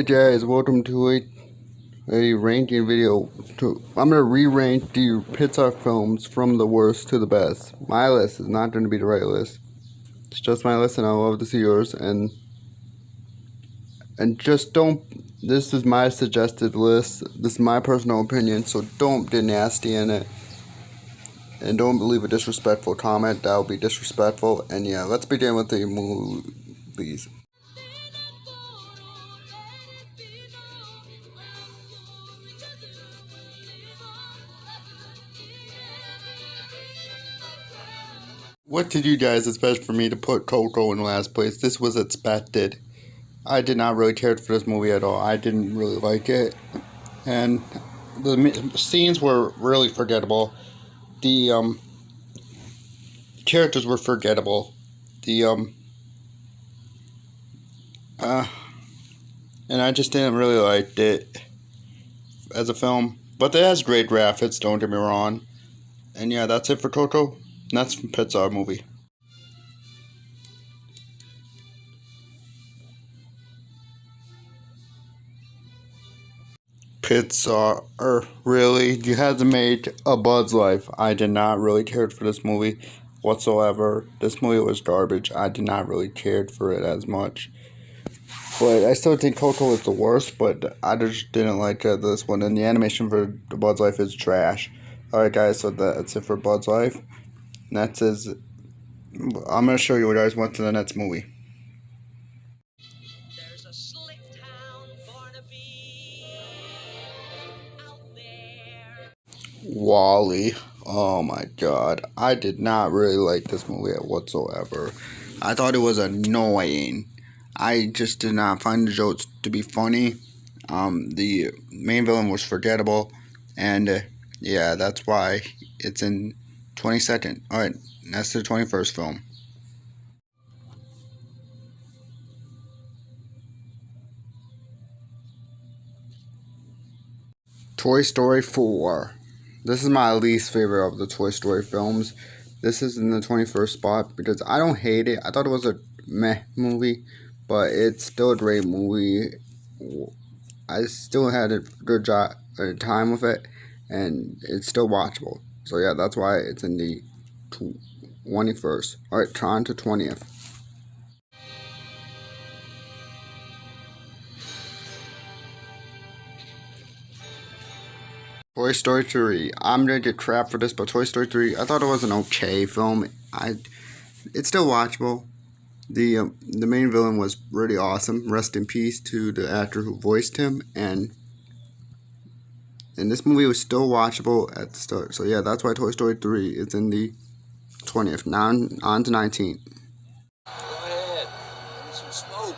Hey guys, welcome to a ranking video. I'm gonna re-rank the Pixar films from the worst to the best. My list is not gonna be the right list. It's just my list, and I love to see yours. And just don't. This is my suggested list. This is my personal opinion, so don't get nasty in it. And don't leave a disrespectful comment. That would be disrespectful. And yeah, let's begin with the movies. What did you guys expect for me to put Coco in last place? This was expected. I did not really care for this movie at all. I didn't really like it. And the scenes were really forgettable. The characters were forgettable. The and I just didn't really like it as a film. But it has great graphics, don't get me wrong. And yeah, that's it for Coco. And that's from Pixar movie. Pixar, really? You had to make A Bug's Life. I did not really care for this movie whatsoever. This movie was garbage. I did not really care for it as much. But I still think Coco was the worst, but I just didn't like this one. And the animation for The Bug's Life is trash. Alright guys, so that's it for Bug's Life. Next is, I'm going to show you what guys went to the next movie. There's a slick town, Barnaby, out there. Wall-E. Oh my god. I did not really like this movie whatsoever. I thought it was annoying. I just did not find the jokes to be funny. The main villain was forgettable. And yeah, that's why it's in 22nd. Alright, that's the 21st film. Toy Story 4. This is my least favorite of the Toy Story films. This is in the 21st spot because I don't hate it. I thought it was a meh movie, but it's still a great movie. I still had a good time with it, and it's still watchable. So yeah, that's why it's in the 21st. Alright, on to 20th. Toy Story 3. I'm gonna get crap for this, but Toy Story 3, I thought it was an okay film. It's still watchable. The main villain was really awesome. Rest in peace to the actor who voiced him, and this movie was still watchable at the start. So yeah, that's why Toy Story 3 is in the 20th. Now on to 19. Go ahead. Give me some smoke.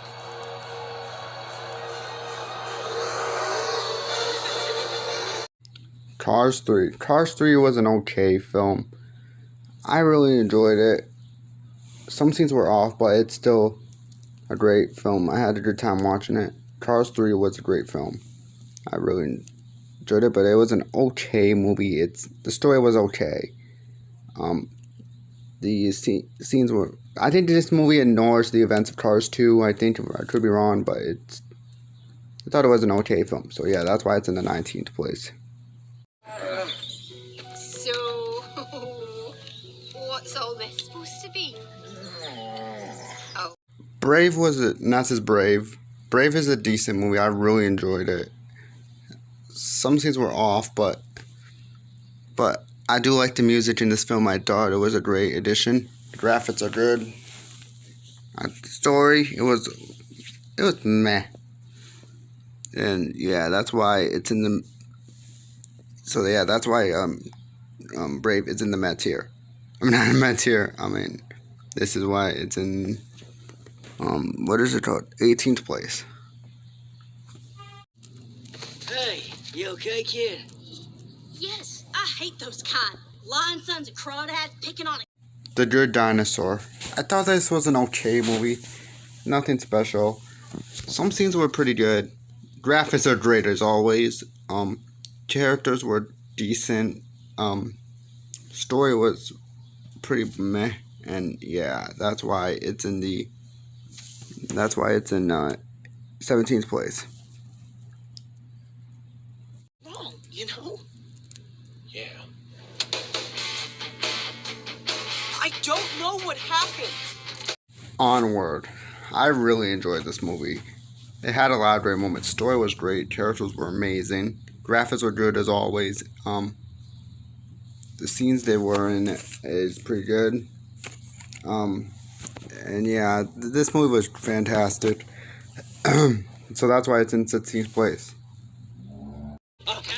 Cars 3. Cars 3 was an okay film. I really enjoyed it. Some scenes were off, but it's still a great film. I had a good time watching it. Cars 3 was a great film. I really enjoyed it, but it was an okay movie. The story was okay. The scenes were. I think this movie ignores the events of Cars 2. I think I could be wrong, but I thought it was an okay film. So yeah, that's why it's in the 19th place. So, what's all this supposed to be? Oh. Brave was not as Brave. Brave is a decent movie. I really enjoyed it. Some scenes were off, but I do like the music in this film. I thought it was a great addition. The graphics are good. The story, it was meh. And yeah, that's why it's in the. So yeah, that's why Brave is in the Met tier. I mean, not in the Met tier. I mean, this is why it's in. What is it called? 18th place. Hey, you okay, kid? Yes, I hate those kind. Lion sons of crawdads picking on it. The Good Dinosaur. I thought this was an okay movie. Nothing special. Some scenes were pretty good. Graphics are great as always. Characters were decent. Story was pretty meh. And yeah, that's why it's in 17th place. I don't know what happened. Onward. I really enjoyed this movie. It had a lot of great moments. Story was great. Characters were amazing. Graphics were good as always. The scenes they were in is pretty good. And yeah, this movie was fantastic. So that's why it's in 16th place. Okay.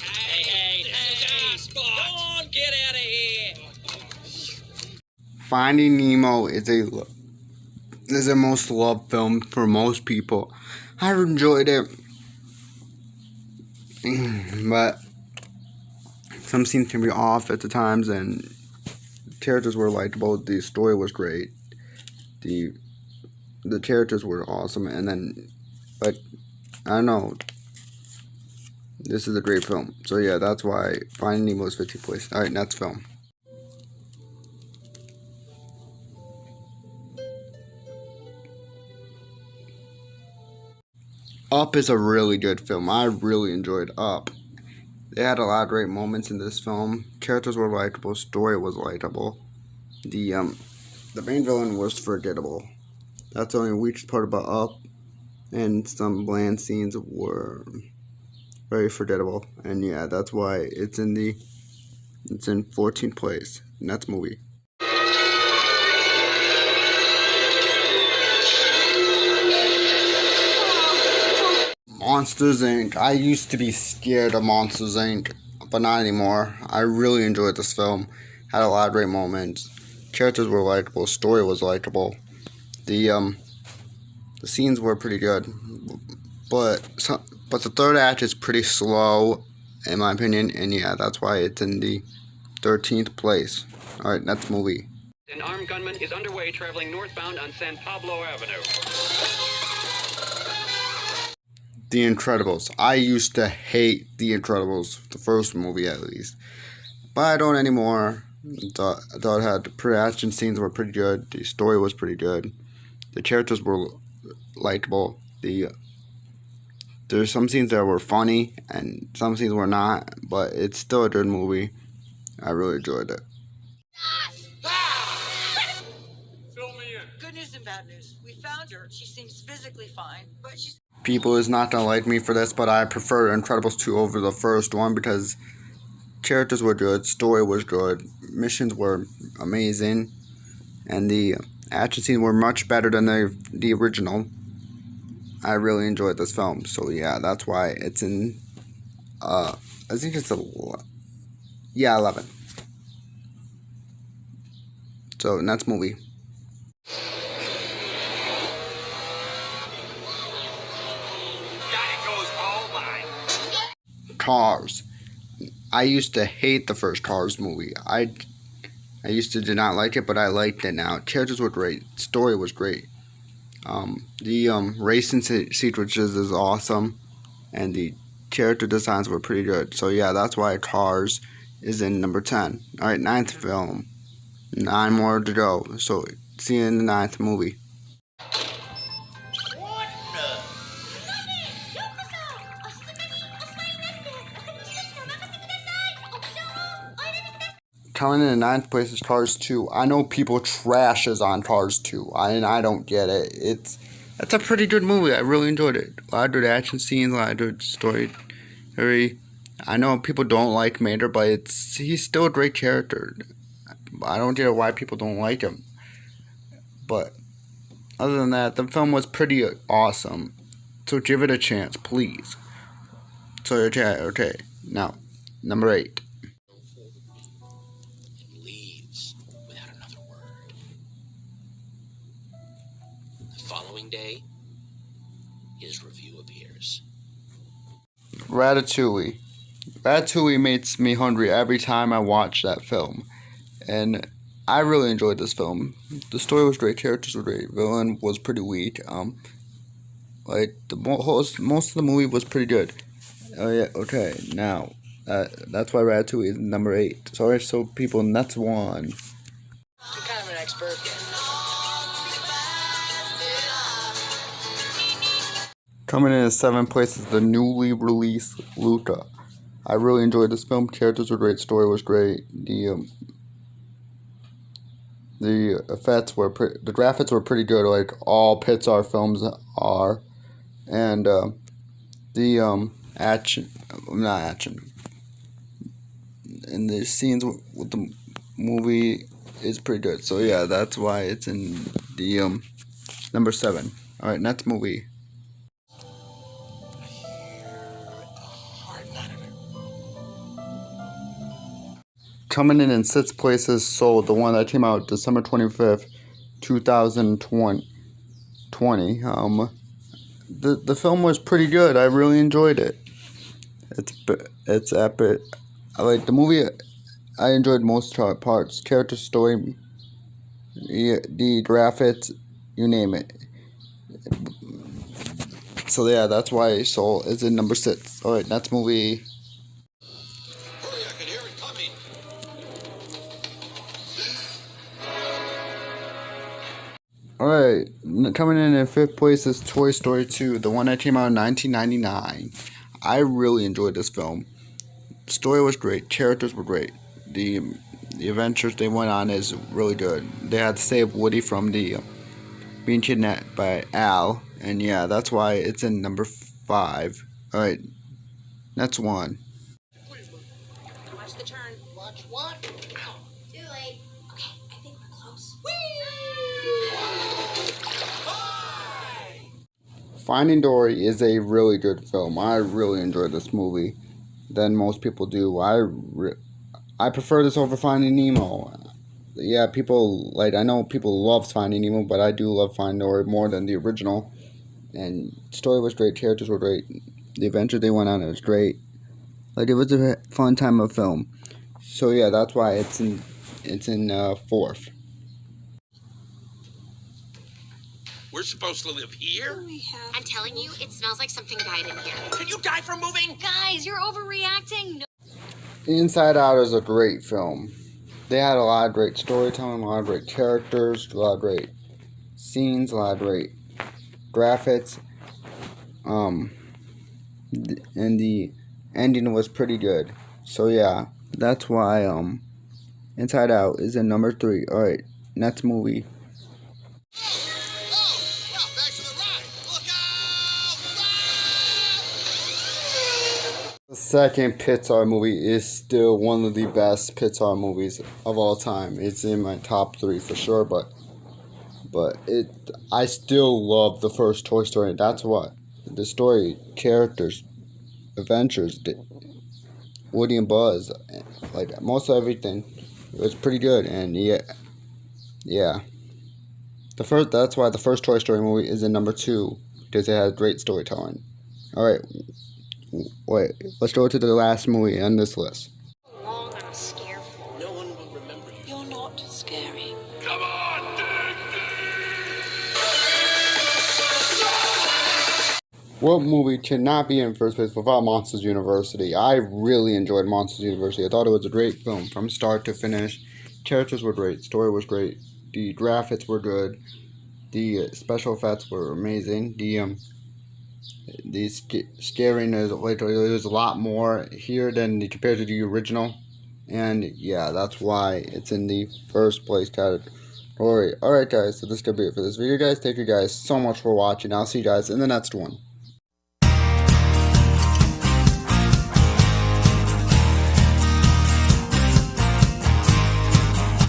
Hey, Spot. Come on, get out of here. Finding Nemo is a most loved film for most people. I enjoyed it, but some scenes can be off at the times, and characters were likable. The story was great. The characters were awesome, and then, but I don't know. This is a great film. So yeah, that's why Finding Nemo is 15th place. All right, next film. Up is a really good film. I really enjoyed Up. They had a lot of great moments in this film. Characters were likable. Story was likable. The main villain was forgettable. That's the only weak part about Up. And some bland scenes were very forgettable. And yeah, that's why it's in 14th place. Next movie. Monsters Inc. I used to be scared of Monsters Inc., but not anymore. I really enjoyed this film. Had a lot of great moments. Characters were likable. Story was likable. The scenes were pretty good, but the third act is pretty slow, in my opinion. And yeah, that's why it's in the 13th place. All right, next movie. An armed gunman is underway traveling northbound on San Pablo Avenue. The Incredibles. I used to hate The Incredibles, the first movie at least, but I don't anymore. I thought it had the action scenes were pretty good. The story was pretty good. The characters were likable. There's some scenes that were funny and some scenes were not, but it's still a good movie. I really enjoyed it. Fill me in. Good news and bad news. We found her. She seems physically fine, but she's... People is not gonna like me for this, but I prefer Incredibles 2 over the first one because characters were good, story was good, missions were amazing, and the action scenes were much better than the original. I really enjoyed this film, so yeah, that's why it's in. I think it's 11. So next movie. Cars. I used to hate the first Cars movie. I used to did not like it, but I liked it now. Characters were great. Story was great. The racing sequences is awesome, and the character designs were pretty good. So yeah, that's why Cars is in number 10. All right, 9th film. 9 more to go. So see you in the 9th movie. Coming in the 9th place is Cars 2. I know people trashes on Cars 2, and I don't get it. It's a pretty good movie. I really enjoyed it. A lot of good action scenes, a lot of good story. I know people don't like Mater, but he's still a great character. I don't get why people don't like him. But other than that, the film was pretty awesome. So give it a chance, please. So okay. Now, number 8. Following day, his review appears. Ratatouille. Ratatouille makes me hungry every time I watch that film. And I really enjoyed this film. The story was great, characters were great, villain was pretty weak. Most of the movie was pretty good. Oh yeah, okay, now that's why Ratatouille is number 8. Sorry, so people, next one. I'm kind of an expert. Coming in at 7th place is the newly released Luca. I really enjoyed this film. Characters were great. Story was great. The effects were the graphics were pretty good, like all Pixar films are, and the action, not action, and the scenes with the movie is pretty good. So yeah, that's why it's in the number 7. All right, next movie. Coming in 6th place is Soul, the one that came out December 25th, 2020. The film was pretty good. I really enjoyed it. It's epic. I like the movie. I enjoyed most parts. Character story, the graphics, you name it. So yeah, that's why Soul is in number 6. All right, next movie. Hurry, I can hear it coming. Alright, coming in 5th place is Toy Story 2, the one that came out in 1999. I really enjoyed this film. The story was great, characters were great. The adventures they went on is really good. They had to save Woody from being kidnapped by Al, and yeah, that's why it's in number 5. Alright, next one. Watch the turn. Watch what? Too late. Okay, I think we're close. Finding Dory is a really good film. I really enjoyed this movie than most people do. I prefer this over Finding Nemo. Yeah, I know people love Finding Nemo, but I do love Finding Dory more than the original. And the story was great, characters were great, the adventure they went on, it was great. Like, it was a fun time of film. So yeah, that's why it's in 4th. We're supposed to live here? I'm telling you, it smells like something died in here. Can you die from moving? Guys, you're overreacting. No. Inside Out is a great film. They had a lot of great storytelling, a lot of great characters, a lot of great scenes, a lot of great graphics. And the ending was pretty good. So yeah, that's why Inside Out is in number 3. Alright, next movie. The second Pixar movie is still one of the best Pixar movies of all time. It's in my top 3 for sure, but I still love the first Toy Story. That's what the story, characters, adventures, Woody and Buzz, like most of everything, it was pretty good. And yeah. That's why the first Toy Story movie is in number 2, because it has great storytelling. All right. Wait, let's go to the last movie on this list. Long I'm scared. No one will remember you. You're not scary. Come on, What movie cannot be in first place without Monsters University? I really enjoyed Monsters University. I thought it was a great film from start to finish. Characters were great, story was great, the graphics were good, the special effects were amazing. The scariness, like, there's a lot more here than compared to the original, and yeah, that's why it's in the first place category. Alright guys, so this could be it for this video guys. Thank you guys so much for watching. I'll see you guys in the next one.